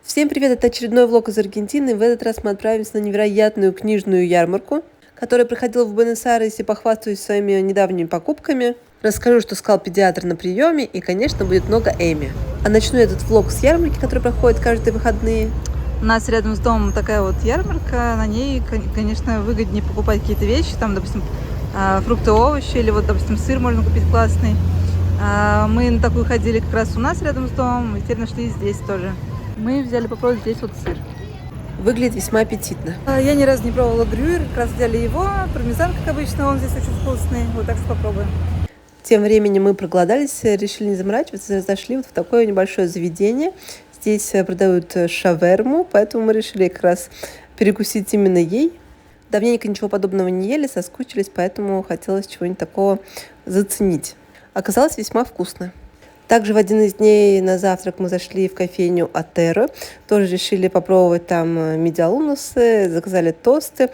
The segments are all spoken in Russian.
Всем привет, это очередной влог из Аргентины. В этот раз мы отправимся на невероятную книжную ярмарку, которая проходила в Буэнос-Айресе. Похвастаюсь своими недавними покупками. Расскажу, что сказал педиатр на приеме, и, конечно, будет много Эми. А начну этот влог с ярмарки, которая проходит каждые выходные. У нас рядом с домом такая вот ярмарка, на ней, конечно, выгоднее покупать какие-то вещи, там, допустим, фрукты, овощи, или вот, допустим, сыр можно купить классный. Мы на такую ходили как раз у нас рядом с домом, и теперь нашли здесь тоже. Мы взяли попробовать здесь вот сыр. Выглядит весьма аппетитно. Я ни разу не пробовала грюйер, как раз взяли его, пармезан, как обычно, он здесь очень вкусный, вот так что попробуем. Тем временем мы проголодались, решили не заморачиваться, зашли вот в такое небольшое заведение. Здесь продают шаверму, поэтому мы решили как раз перекусить именно ей. Давненько ничего подобного не ели, соскучились, поэтому хотелось чего-нибудь такого заценить. Оказалось весьма вкусно. Также в один из дней на завтрак мы зашли в кофейню Атеро. Тоже решили попробовать там медиалунусы, заказали тосты,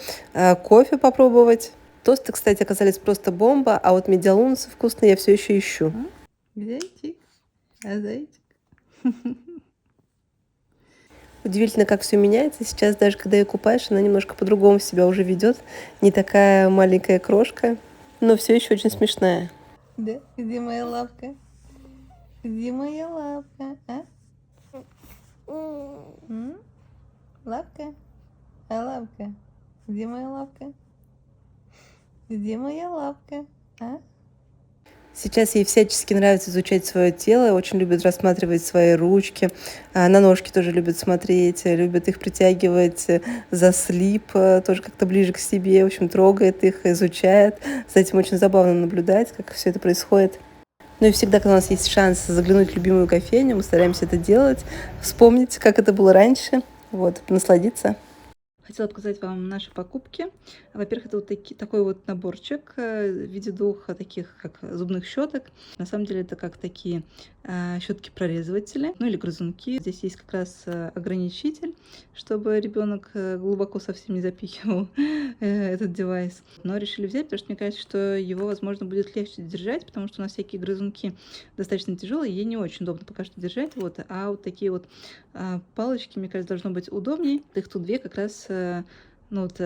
кофе попробовать. Тосты, кстати, оказались просто бомба, а вот медиалунусы вкусные я все еще ищу. Зайчик, зайчик. Удивительно, как все меняется. Сейчас даже когда ее купаешь, она немножко по-другому себя уже ведет. Не такая маленькая крошка, но все еще очень смешная. Да, где моя лапка? Где моя лапка, а? Лапка? А лапка? Где моя лапка? Где моя лапка, а? Сейчас ей всячески нравится изучать свое тело, очень любит рассматривать свои ручки, на ножки тоже любит смотреть, любит их притягивать за слип, тоже как-то ближе к себе, в общем, трогает их, изучает. За этим очень забавно наблюдать, как все это происходит. Ну и всегда, когда у нас есть шанс заглянуть в любимую кофейню, мы стараемся это делать, вспомнить, как это было раньше, вот, насладиться. Хотела показать вам наши покупки. Во-первых, это вот такой вот наборчик в виде двух таких, как зубных щеток. На самом деле это как такие щетки-прорезыватели, ну или грызунки. Здесь есть как раз ограничитель, чтобы ребенок глубоко совсем не запихивал этот девайс. Но решили взять, потому что мне кажется, что его, возможно, будет легче держать, потому что у нас всякие грызунки достаточно тяжелые, ей не очень удобно пока что держать. Вот. А вот такие вот палочки, мне кажется, должно быть удобнее. Их тут две как раз. Ну вот,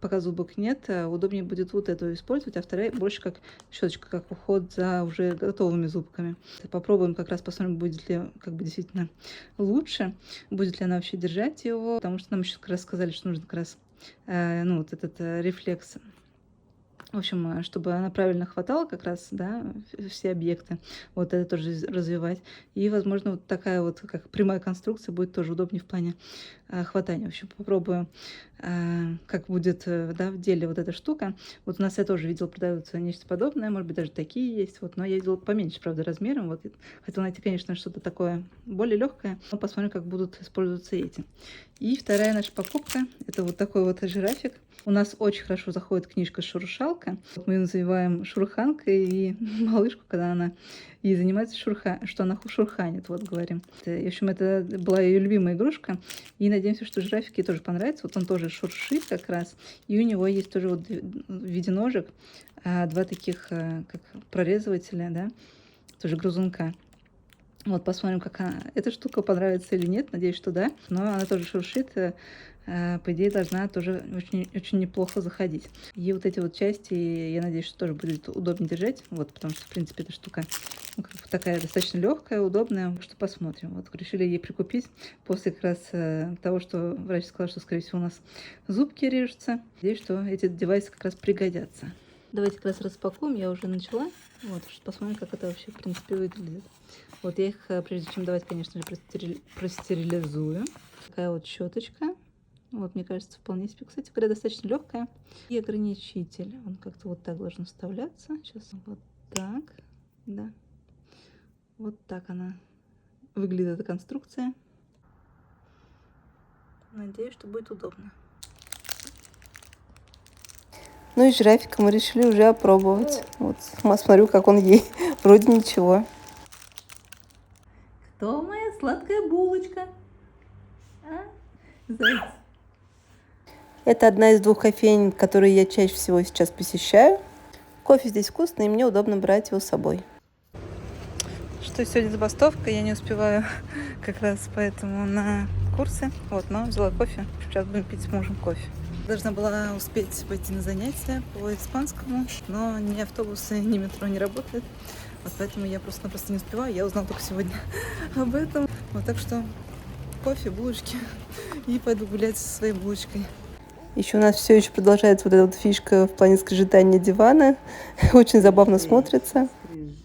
пока зубок нет, удобнее будет вот эту использовать, а вторая больше как щеточка, как уход за уже готовыми зубками. Попробуем как раз, посмотрим, будет ли как бы действительно лучше, будет ли она вообще держать его, потому что нам еще как раз сказали, что нужно как раз, ну вот этот рефлекс. В общем, чтобы она правильно хватала как раз, да, все объекты, вот это тоже развивать. И, возможно, вот такая вот, как прямая конструкция, будет тоже удобнее в плане хватания. В общем, попробую, как будет, да, в деле вот эта штука. Вот у нас я тоже видела, продаются нечто подобное, может быть, даже такие есть, вот, но я видела поменьше, правда, размером. Вот, хотела найти, конечно, что-то такое более легкое, но посмотрим, как будут использоваться эти. И вторая наша покупка, это вот такой вот жирафик. У нас очень хорошо заходит книжка «Шуршалка». Мы ее называем шурханкой, и малышку, когда она ей занимается, что она шурханит, вот говорим. В общем, это была ее любимая игрушка, и надеемся, что жирафик ей тоже понравится. Вот он тоже шуршит как раз, и у него есть тоже вот в виде ножек два таких, как прорезывателя, да, тоже грызунка. Вот, посмотрим, как эта штука понравится или нет. Надеюсь, что да. Но она тоже шуршит. По идее, должна тоже очень, очень неплохо заходить. И вот эти вот части, я надеюсь, что тоже будет удобнее держать. Вот, потому что, в принципе, эта штука, ну, как бы такая достаточно легкая, удобная. Что посмотрим. Вот, решили ей прикупить после как раз того, что врач сказал, что, скорее всего, у нас зубки режутся. Надеюсь, что эти девайсы как раз пригодятся. Давайте как раз распакуем. Я уже начала. Вот, посмотрим, как это вообще, в принципе, выглядит. Вот я их, прежде чем давать, конечно же, простерилизую. Такая вот щеточка. Вот, мне кажется, вполне себе, кстати говоря, достаточно легкая. И ограничитель. Он как-то вот так должен вставляться. Сейчас вот так, да. Вот так она выглядит, эта конструкция. Надеюсь, что будет удобно. Ну и жирафика мы решили уже опробовать. Вот, смотрю, как он ей. Вроде ничего. Кто моя сладкая булочка? А? Зайц. Это одна из двух кофеин, которые я чаще всего сейчас посещаю. Кофе здесь вкусный, и мне удобно брать его с собой. Что сегодня забастовка, я не успеваю как раз поэтому на курсы. Вот, но взяла кофе. Сейчас будем пить с мужем кофе. Должна была успеть пойти на занятия по испанскому, но ни автобусы, ни метро не работают. Вот поэтому я просто-напросто не успеваю. Я узнала только сегодня об этом. Вот так что кофе, булочки. И пойду гулять со своей булочкой. Еще у нас все еще продолжается вот эта вот фишка в плане скрежетания дивана. Очень забавно смотрится.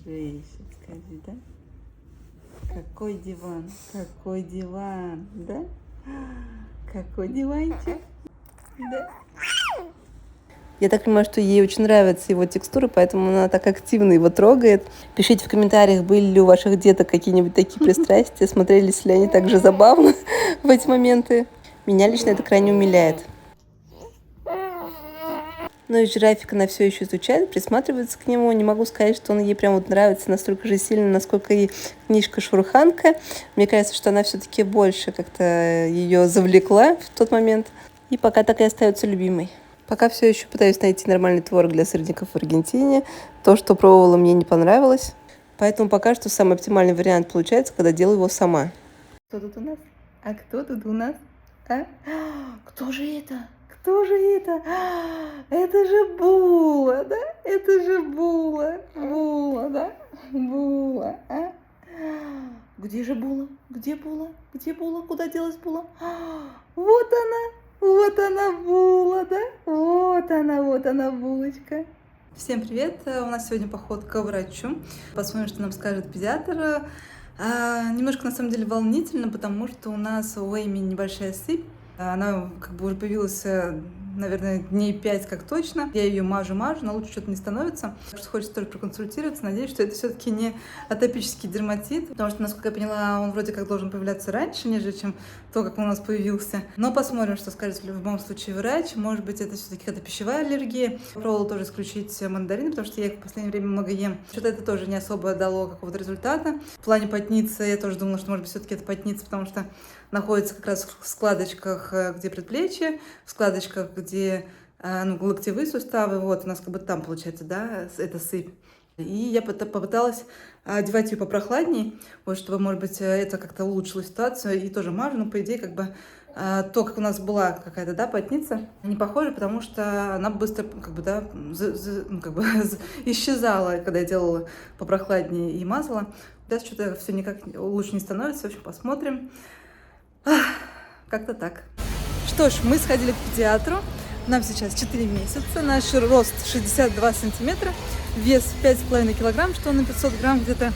Скажи, да? Какой диван, да? Какой диванчик, да? Я так понимаю, что ей очень нравится его текстура, поэтому она так активно его трогает. Пишите в комментариях, были ли у ваших деток какие-нибудь такие пристрастия, смотрелись ли они так же забавно в эти моменты. Меня лично это крайне умиляет. Но и жирафик она все еще изучает, присматривается к нему. Не могу сказать, что он ей прям вот нравится настолько же сильно, насколько ей книжка Шурханка. Мне кажется, что она все-таки больше как-то ее завлекла в тот момент. И пока так и остается любимой. Пока все еще пытаюсь найти нормальный творог для сырников в Аргентине. То, что пробовала, мне не понравилось. Поэтому пока что самый оптимальный вариант получается, когда делаю его сама. Кто тут у нас? А кто тут у нас? А? Кто же это? Кто же это? Это же Була, да? Это же Була. Була, да? Була, а? Где же Була? Где Була? Где Була? Куда делась Була? Вот она! Вот она, Була, да? Вот она, булочка. Всем привет! У нас сегодня поход к врачу. Посмотрим, что нам скажет педиатр. Немножко, на самом деле, волнительно, потому что у нас у Эйми небольшая сыпь. Она как бы уже появилась, наверное, дней 5 как точно. Я ее мажу, но лучше что-то не становится. Просто хочется тоже проконсультироваться. Надеюсь, что это все-таки не атопический дерматит, потому что, насколько я поняла, он вроде как должен появляться раньше, нежели чем то, как он у нас появился. Но посмотрим, что скажет в любом случае врач. Может быть, это все-таки какая-то пищевая аллергия. Пробовала тоже исключить мандарины, потому что я их в последнее время много ем. Что-то это тоже не особо дало какого-то результата. В плане потницы я тоже думала, что, может быть, все-таки это потница, потому что находится как раз в складочках, где предплечье, в складочках, где локтевые суставы. Вот у нас как бы там получается, да, это сыпь. И я попыталась одевать ее попрохладней, вот, чтобы, может быть, это как-то улучшило ситуацию. И тоже мажу, но, по идее, как бы то, как у нас была какая-то, да, потница, не похоже, потому что она быстро, как бы, да, исчезала, когда я делала попрохладнее и мазала. Да, что-то все никак лучше не становится. В общем, посмотрим. Как-то так. Что ж, мы сходили к педиатру. Нам сейчас 4 месяца. Наш рост 62 сантиметра. Вес 5,5 килограмм, что на 500 грамм где-то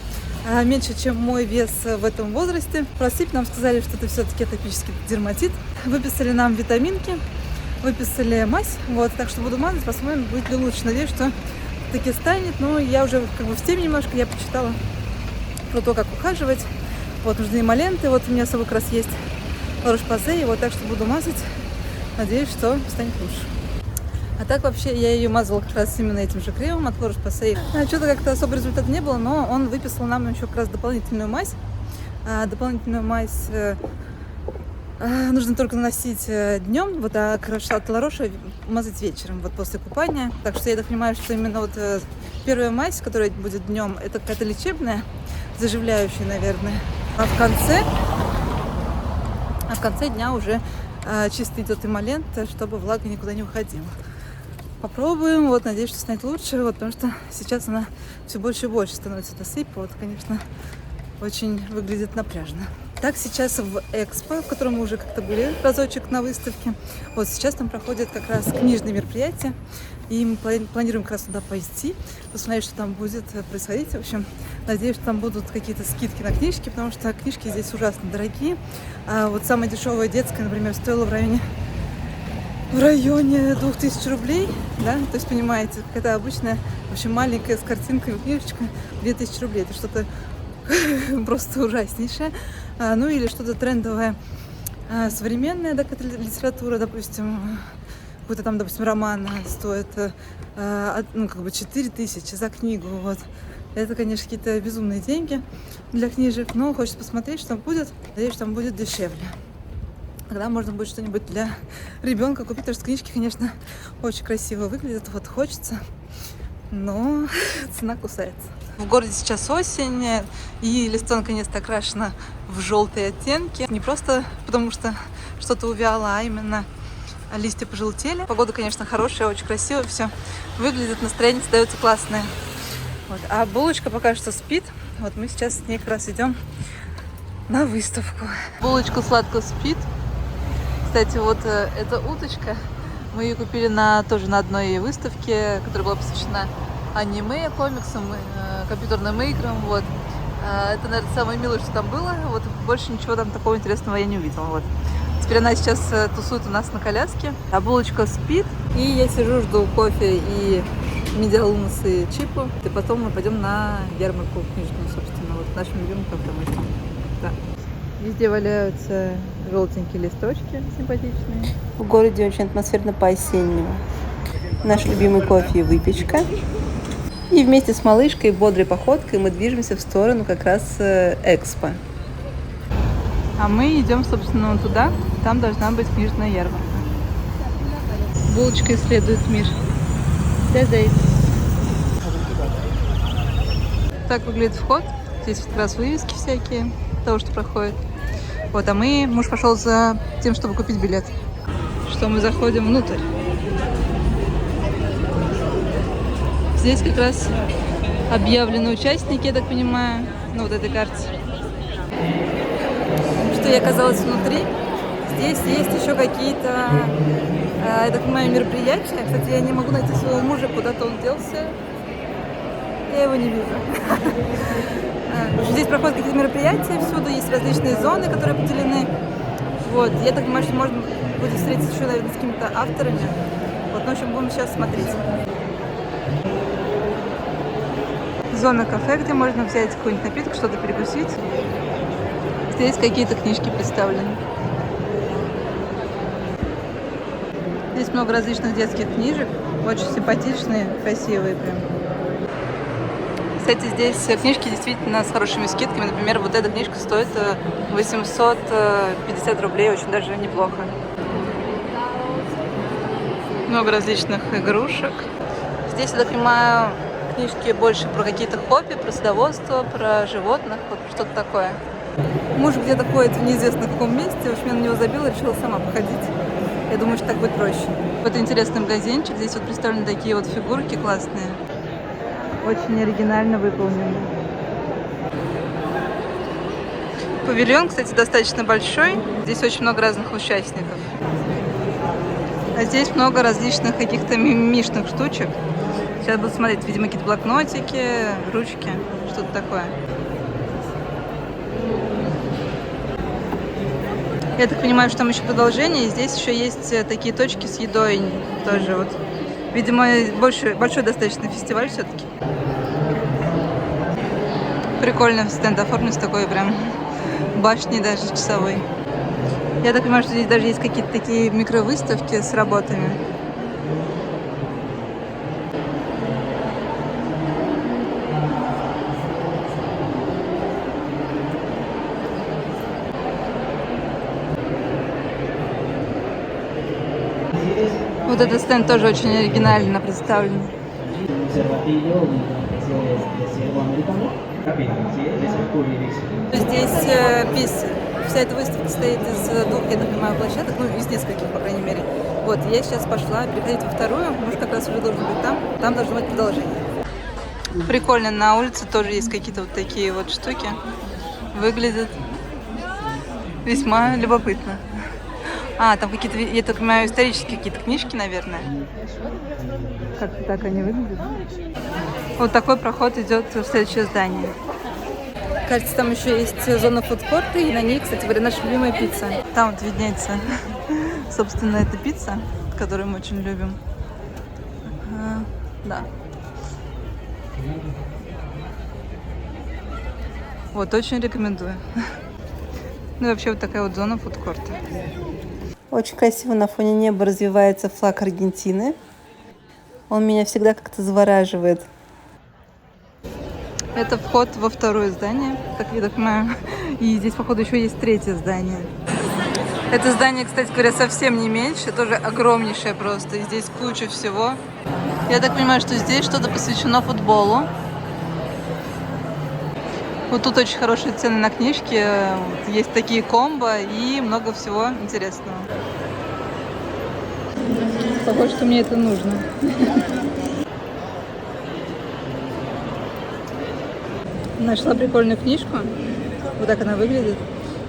меньше, чем мой вес в этом возрасте. Про сыпь нам сказали, что это все-таки атопический дерматит. Выписали нам витаминки, выписали мазь. Вот, так что буду мазать, посмотрим, будет ли лучше. Надеюсь, что таки станет. Но я уже как бы в теме немножко, я почитала про то, как ухаживать. Вот, нужны эмоленты. Вот у меня с собой как раз есть Ла-Рош-Посей, вот, так что буду мазать. Надеюсь, что станет лучше. А так вообще я ее мазала как раз именно этим же кремом от Ла-Рош-Посей. Что-то как-то особо результата не было, но он выписал нам еще как раз дополнительную мазь. Дополнительную мазь нужно только наносить днем, вот, а от Ла-Роша мазать вечером, вот после купания. Так что я так понимаю, что именно вот первая мазь, которая будет днем, это какая-то лечебная, заживляющая, наверное. А в конце дня уже чисто идет эмолент, чтобы влага никуда не уходила. Попробуем, вот, надеюсь, что станет лучше, вот, потому что сейчас она все больше и больше становится, эта сыпь, вот, конечно, очень выглядит напряжно. Так, сейчас в Экспо, в котором мы уже как-то были разочек на выставке, вот сейчас там проходят как раз книжные мероприятия, и мы планируем как раз туда пойти, посмотреть, что там будет происходить. В общем, надеюсь, что там будут какие-то скидки на книжки, потому что книжки здесь ужасно дорогие. Вот самая дешевая детская, например, стоила в районе 2000 рублей, да, то есть, понимаете, какая-то обычная, в общем, маленькая с картинками книжечка 2000 рублей, это что-то просто ужаснейшее. Ну или что-то трендовое, современная, да, какая-то литература, допустим, какой-то там, допустим, роман стоит, 4000 за книгу, вот. Это, конечно, какие-то безумные деньги для книжек, но хочется посмотреть, что там будет. Надеюсь, что там будет дешевле. Тогда можно будет что-нибудь для ребенка купить, потому что книжки, конечно, очень красиво выглядят, вот хочется, но цена кусается. В городе сейчас осень, и листва наконец-то окрашена в желтые оттенки. Не просто потому что что-то увяло, а именно листья пожелтели. Погода, конечно, хорошая, очень красиво все выглядит, настроение остается классное. Вот. А булочка пока что спит. Вот мы сейчас с ней как раз идем на выставку. Булочка сладко спит. Кстати, вот эта уточка, мы ее купили тоже на одной выставке, которая была посвящена аниме, комиксам, компьютерным играм. Вот. Это, наверное, самое милое, что там было. Вот больше ничего там такого интересного я не увидела. Вот. Теперь она сейчас тусует у нас на коляске, а булочка спит. И я сижу, жду кофе и медиалунус и чипу. И потом мы пойдем на ярмарку книжную, собственно, вот нашим любимым кафе. Да. Везде валяются желтенькие листочки симпатичные. В городе очень атмосферно по-осеннему. Наш любимый кофе и выпечка. И вместе с малышкой бодрой походкой мы движемся в сторону как раз Экспо. А мы идем, собственно, вон туда. Там должна быть книжная ярмарка. Булочка исследует мир. Дай. Так выглядит вход. Здесь как раз вывески всякие того, что проходит. Вот, а муж пошел за тем, чтобы купить билет. Что мы заходим внутрь. Здесь как раз объявлены участники, я так понимаю, на вот этой карте. Что я оказалась внутри. Здесь есть еще какие-то, я так понимаю, мероприятия. Кстати, я не могу найти своего мужа, куда-то он делся. Я его не вижу. Здесь проходят какие-то мероприятия, всюду есть различные зоны, которые поделены. Вот. Я так понимаю, что можно будет встретиться еще, наверное, с какими-то авторами. Вот, ну, в общем, будем сейчас смотреть. Зона кафе, где можно взять какой-нибудь напиток, что-то перекусить. Здесь какие-то книжки представлены. Здесь много различных детских книжек, очень симпатичные, красивые прям. Кстати, здесь книжки действительно с хорошими скидками. Например, вот эта книжка стоит 850 рублей, очень даже неплохо. Много различных игрушек. Здесь, я так понимаю, книжки больше про какие-то хобби, про садоводство, про животных, вот что-то такое. Муж где-то ходит в неизвестно каком месте, в общем, я на него забила, решила сама походить. Я думаю, что так будет проще. Вот интересный магазинчик, здесь вот представлены такие вот фигурки классные. Очень оригинально выполнены. Павильон, кстати, достаточно большой. Здесь очень много разных участников. А здесь много различных каких-то мимишных штучек. Сейчас буду смотреть, видимо, какие-то блокнотики, ручки, что-то такое. Я так понимаю, что там еще продолжение. И здесь еще есть такие точки с едой тоже. Вот. Видимо, большой достаточно фестиваль все-таки. Прикольно стенд оформлен с такой прям башней даже часовой. Я так понимаю, что здесь даже есть какие-то такие микровыставки с работами. Вот этот стенд тоже очень оригинально представлен. Здесь пицца. Вся эта выставка состоит из двух, я так понимаю, площадок, ну, из нескольких, по крайней мере. Вот, я сейчас пошла переходить во вторую, муж как раз уже должен быть там должно быть продолжение. Прикольно, на улице тоже есть какие-то вот такие вот штуки. Выглядят весьма любопытно. Там какие-то, я так понимаю, исторические какие-то книжки, наверное. Как-то так они выглядят. Вот такой проход идет в следующее здание. Кажется, там еще есть зона фудкорта, и на ней, кстати говоря, наша любимая пицца. Там вот виднеется, собственно, эта пицца, которую мы очень любим. Да. Вот, очень рекомендую. Ну и вообще вот такая вот зона фудкорта. Очень красиво на фоне неба развивается флаг Аргентины. Он меня всегда как-то завораживает. Это вход во второе здание, так я так понимаю. И здесь, походу, еще есть третье здание. Это здание, кстати говоря, совсем не меньше, тоже огромнейшее просто. И здесь куча всего. Я так понимаю, что здесь что-то посвящено футболу. Вот тут очень хорошие цены на книжки, вот есть такие комбо и много всего интересного. Похоже, что мне это нужно. Нашла прикольную книжку. Вот так она выглядит.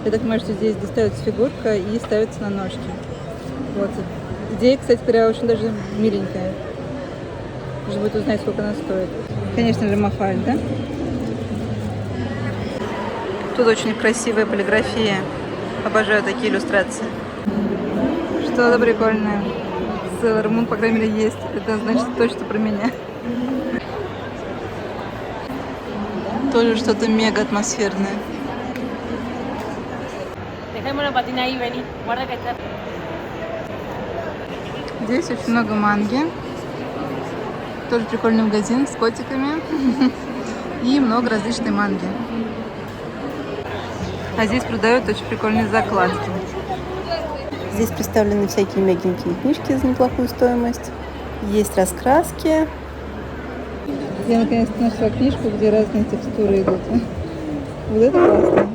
Я так понимаю, что здесь достается фигурка и ставится на ножки. Вот. Идея, кстати говоря, очень даже миленькая. Уже будет узнать, сколько она стоит. Конечно же, Мафаль, да? Тут очень красивая полиграфия. Обожаю такие иллюстрации. Что-то прикольное. Sailor Moon, по крайней мере, есть. Это значит точно про меня. Тоже что-то мега атмосферное. Здесь очень много манги. Тоже прикольный магазин с котиками. И много различной манги. А здесь продают очень прикольные закладки. Здесь представлены всякие мягенькие книжки за неплохую стоимость. Есть раскраски. Я наконец-то нашла книжку, где разные текстуры идут. Вот это классно.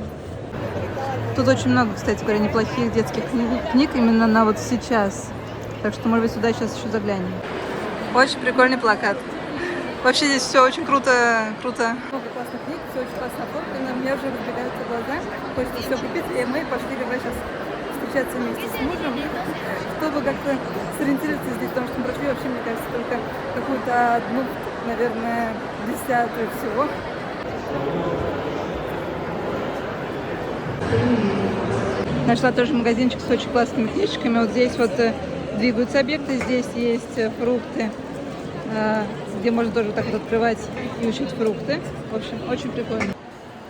Тут очень много, кстати говоря, неплохих детских книг именно на вот сейчас. Так что, может быть, сюда сейчас еще заглянем. Очень прикольный плакат. Вообще здесь все очень круто. Много классных книг, все очень классно оформлено. У меня уже разбегаются глаза. Хочется все купить. И мы пошли как раз сейчас встречаться вместе с мужем, чтобы как-то сориентироваться здесь, потому что мы прошли вообще, мне кажется, только какую-то одну, наверное, 10-ю всего. Нашла тоже магазинчик с очень классными книжками. Вот здесь вот двигаются объекты, здесь есть фрукты, где можно тоже вот так вот открывать и учить фрукты. В общем, очень прикольно.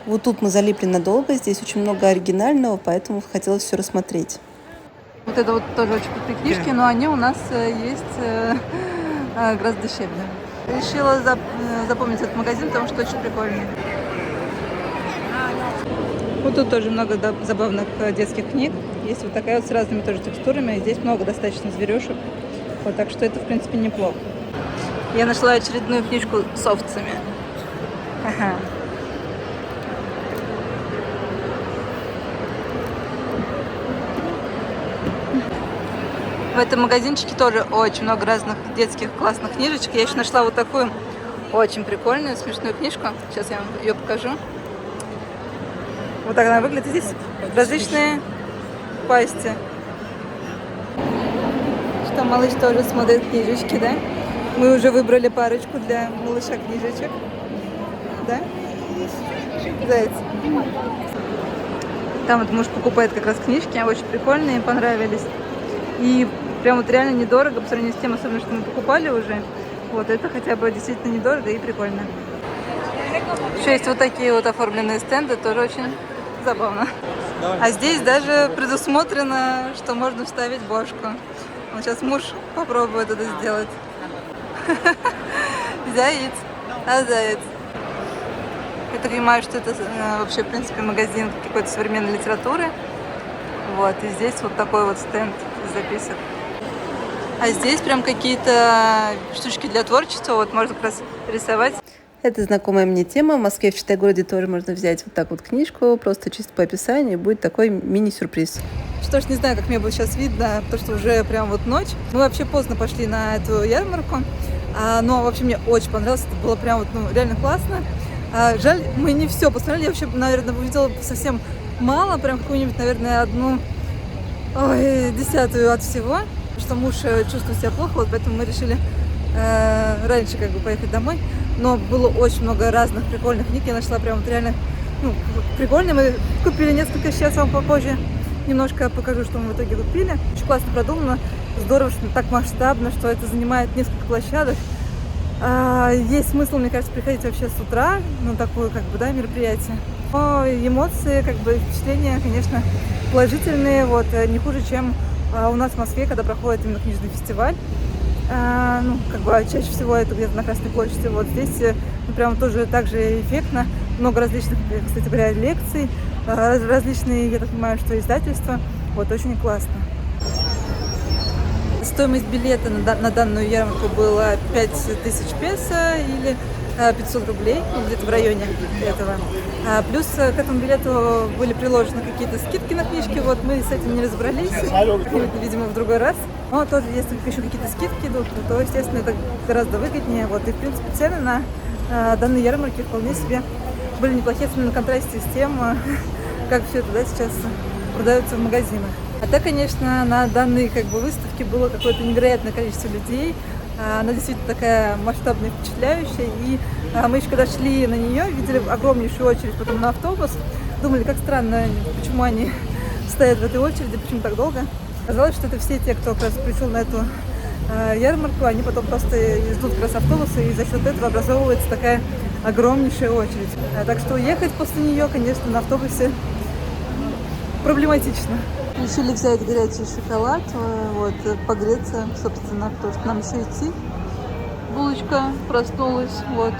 Вот тут мы залипли надолго, здесь очень много оригинального, поэтому хотелось все рассмотреть. Вот это вот тоже очень крутые книжки, но они у нас есть гораздо дешевле. Решила запомнить этот магазин, потому что очень прикольный. Вот тут тоже много забавных детских книг. Есть вот такая вот с разными тоже текстурами. Здесь много достаточно зверюшек. Вот, так что это, в принципе, неплохо. Я нашла очередную книжку с овцами. Ага. В этом магазинчике тоже очень много разных детских классных книжечек. Я еще нашла вот такую очень прикольную, смешную книжку. Сейчас я вам ее покажу. Вот так она выглядит. Здесь различные пасти. Что малыш тоже смотрит книжечки, да? Мы уже выбрали парочку для малыша книжечек. Да? Заяц. Там вот муж покупает как раз книжки, очень прикольные, понравились. И прям вот реально недорого по сравнению с тем, особенно, что мы покупали уже. Вот это хотя бы действительно недорого и прикольно. Еще есть вот такие вот оформленные стенды, тоже очень забавно. А здесь даже предусмотрено, что можно вставить бошку. Вот сейчас муж попробует это сделать. Заяц. А заяц. Я так понимаю, что это вообще, в принципе, магазин какой-то современной литературы. Вот, и здесь вот такой вот стенд из записок. А здесь прям какие-то штучки для творчества. Вот можно как раз рисовать. Это знакомая мне тема. В Москве в Читай-городе тоже можно взять вот так вот книжку, просто чисто по описанию, и будет такой мини-сюрприз. Что ж, не знаю, как мне будет сейчас видно, потому что уже прям вот ночь. Мы вообще поздно пошли на эту ярмарку, но вообще мне очень понравилось. Это было прям вот, реально классно. Жаль, мы не все посмотрели. Я вообще, наверное, увидела совсем мало, прям какую-нибудь, наверное, 1/10 от всего, что муж чувствует себя плохо, вот поэтому мы решили раньше как бы поехать домой. Но было очень много разных прикольных книг. Я нашла прям вот реально прикольные. Мы купили несколько, сейчас вам попозже немножко покажу, что мы в итоге купили. Очень классно продумано, здорово, что так масштабно, что это занимает несколько площадок. Есть смысл, мне кажется, приходить вообще с утра на такое как бы, да, мероприятие. Но эмоции, как бы впечатления, конечно, положительные, вот, не хуже, чем у нас в Москве, когда проходит именно книжный фестиваль. Как бы чаще всего это где-то на Красной площади. Вот здесь прям тоже так же эффектно. Много различных, кстати говоря, лекций, различные, я так понимаю, что издательства. Вот, очень классно. Стоимость билета на данную ярмарку была 5000 песо или 500 рублей, ну, где-то в районе этого. Плюс к этому билету были приложены какие-то скидки на книжки, вот мы с этим не разобрались, видимо, в другой раз. Но тоже, если еще какие-то скидки идут, то, естественно, это гораздо выгоднее. Вот. И, в принципе, цены на данные ярмарки вполне себе были неплохие, на контрасте с тем, как все это, да, сейчас продается в магазинах. А так, конечно, на данной выставке было какое-то невероятное количество людей. Она действительно такая масштабная, впечатляющая. И мы еще когда шли на нее, видели огромнейшую очередь потом на автобус. Думали, как странно, почему они стоят в этой очереди, почему так долго. Оказалось, что это все те, кто как раз пришел на эту ярмарку, они потом просто ждут как раз автобуса, и за счет этого образовывается такая огромнейшая очередь. Так что уехать после нее, конечно, на автобусе проблематично. Решили взять горячий шоколад, вот, погреться, собственно, потому что нам еще идти. Булочка проснулась, вот.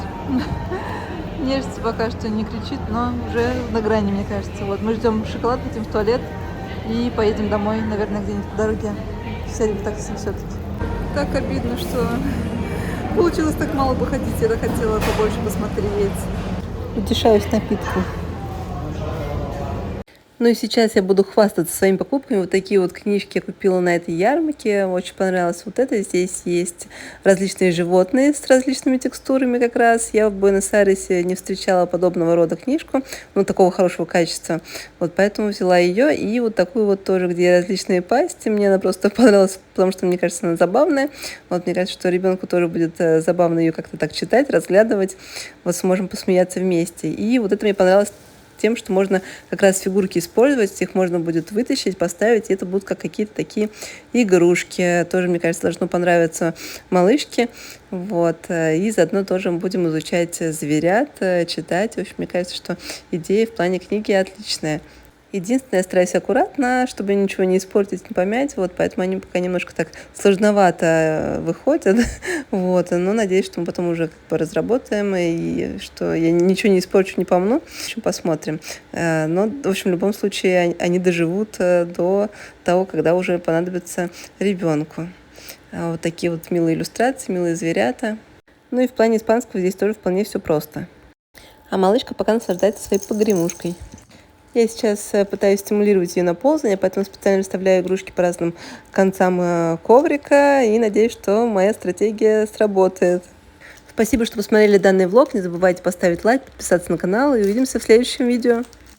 Нежится пока что, не кричит, но уже на грани, мне кажется. Вот, мы ждем шоколад, идем в туалет и поедем домой, наверное, где-нибудь по дороге. Сядем в такси все-таки. Так обидно, что получилось так мало походить, я хотела побольше посмотреть. Утешаюсь напитком. Ну и сейчас я буду хвастаться своими покупками. Вот такие вот книжки я купила на этой ярмарке. Очень понравилось вот это. Здесь есть различные животные с различными текстурами как раз. Я в Буэнос-Айресе не встречала подобного рода книжку, но такого хорошего качества. Вот поэтому взяла ее. И вот такую вот тоже, где различные пасти. Мне она просто понравилась, потому что, мне кажется, она забавная. Вот мне кажется, что ребенку тоже будет забавно ее как-то так читать, разглядывать. Вот сможем посмеяться вместе. И вот это мне понравилось тем, что можно как раз фигурки использовать, их можно будет вытащить, поставить, и это будут как какие-то такие игрушки. Тоже, мне кажется, должно понравиться малышке. Вот. И заодно тоже будем изучать зверят, читать. В общем, мне кажется, что идея в плане книги отличная. Единственное, я стараюсь аккуратно, чтобы ничего не испортить, не помять, вот, поэтому они пока немножко так сложновато выходят, вот, но надеюсь, что мы потом уже разработаем, и что я ничего не испорчу, не помну, в общем, посмотрим. Но, в общем, в любом случае, они доживут до того, когда уже понадобится ребенку. Вот такие вот милые иллюстрации, милые зверята. Ну и в плане испанского здесь тоже вполне все просто. А малышка пока наслаждается своей погремушкой. Я сейчас пытаюсь стимулировать ее на ползание, поэтому специально вставляю игрушки по разным концам коврика и надеюсь, что моя стратегия сработает. Спасибо, что посмотрели данный влог. Не забывайте поставить лайк, подписаться на канал и увидимся в следующем видео.